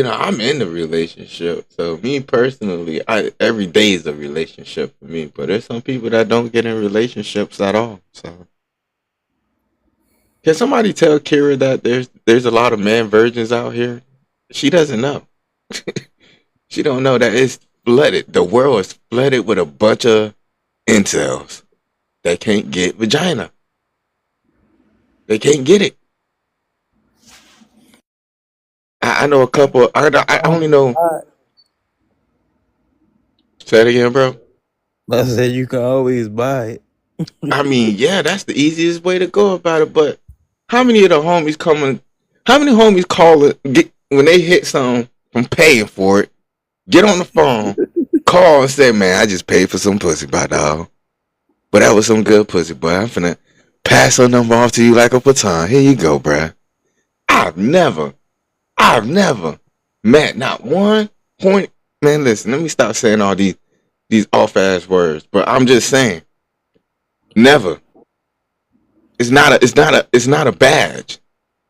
I'm in a relationship. So me personally, I every day is a relationship for me. But there's some people that don't get in relationships at all. So can somebody tell Kira that there's a lot of man virgins out here? She doesn't know. She don't know that it's flooded. The world is flooded with a bunch of incels that can't get vagina. They can't get it. I know a couple. I only know. Say it again, bro. I said you can always buy it. I mean, yeah, that's the easiest way to go about it. But how many of the homies coming? How many homies call it get when they hit something from paying for it? Get on the phone, call and say, "Man, I just paid for some pussy, by dog. But that was some good pussy, boy. I'm finna pass her number off to you like a baton. Here you go, bruh." I've never, I've never met not one point. Man, listen, let me stop saying all these off ass words. But I'm just saying, never. It's not a badge.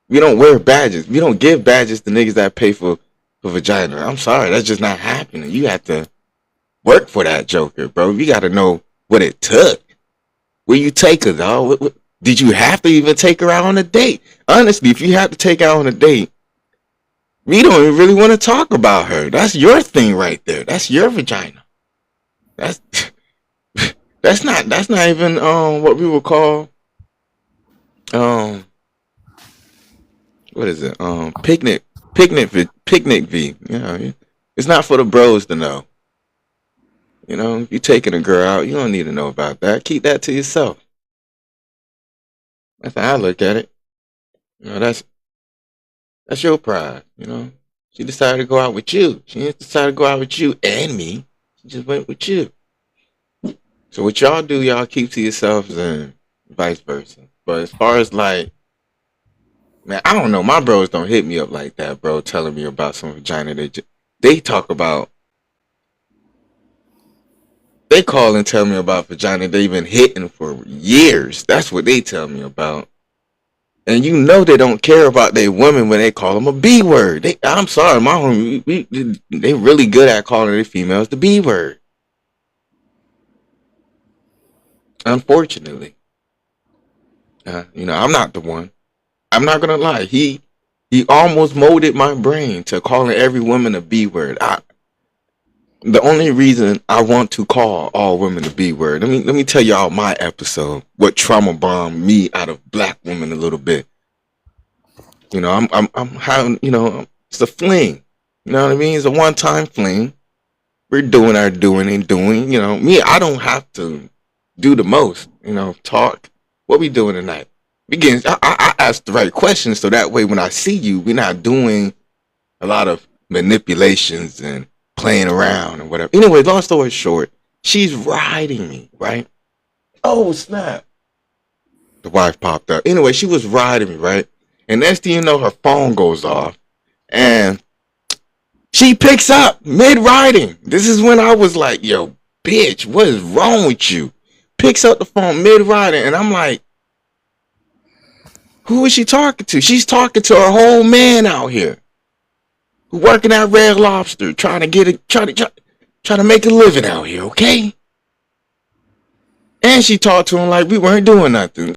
We don't wear badges. We don't give badges to niggas that pay for vagina. I'm sorry, that's just not happening. You have to work for that joker, bro. You got to know what it took. Where you take her, dog? Did you have to even take her out on a date? Honestly, if you have to take her out on a date, we don't even really want to talk about her. That's your thing right there. That's your vagina. That's that's not even what we would call um what is it picnic v. It's not for the bros to know. If you taking a girl out, you don't need to know about that. Keep that to yourself. That's how I look at it. That's your pride. She decided to go out with you. She didn't decide to go out with you and me. She just went with you. So what y'all do, y'all keep to yourselves and vice versa. But as far as like, man, I don't know. My bros don't hit me up like that, bro. Telling me about some vagina. They talk about. They call and tell me about vagina they've been hitting for years. That's what they tell me about. And they don't care about their women when they call them a B word. I'm sorry, my homie, they really good at calling their females the B word. Unfortunately, I'm not the one. I'm not gonna lie. He almost molded my brain to calling every woman a B word. The only reason I want to call all women the B word. Let me tell y'all my episode. What trauma bombed me out of black women a little bit. I'm having. It's a fling. You know what I mean? It's a one-time fling. We're doing our doing and doing. Me. I don't have to do the most. Talk. What we doing tonight? Begins. I ask the right questions so that way when I see you, we're not doing a lot of manipulations and playing around and whatever. Anyway, long story short, she's riding me, right? Oh, snap. The wife popped up. Anyway, she was riding me, right? And next thing you know, her phone goes off. And she picks up mid-riding. This is when I was like, yo, bitch, what is wrong with you? Picks up the phone mid-riding. And I'm like, who is she talking to? She's talking to her whole man out here. Who working at Red Lobster, trying to make a living out here, okay? And she talked to him like we weren't doing nothing.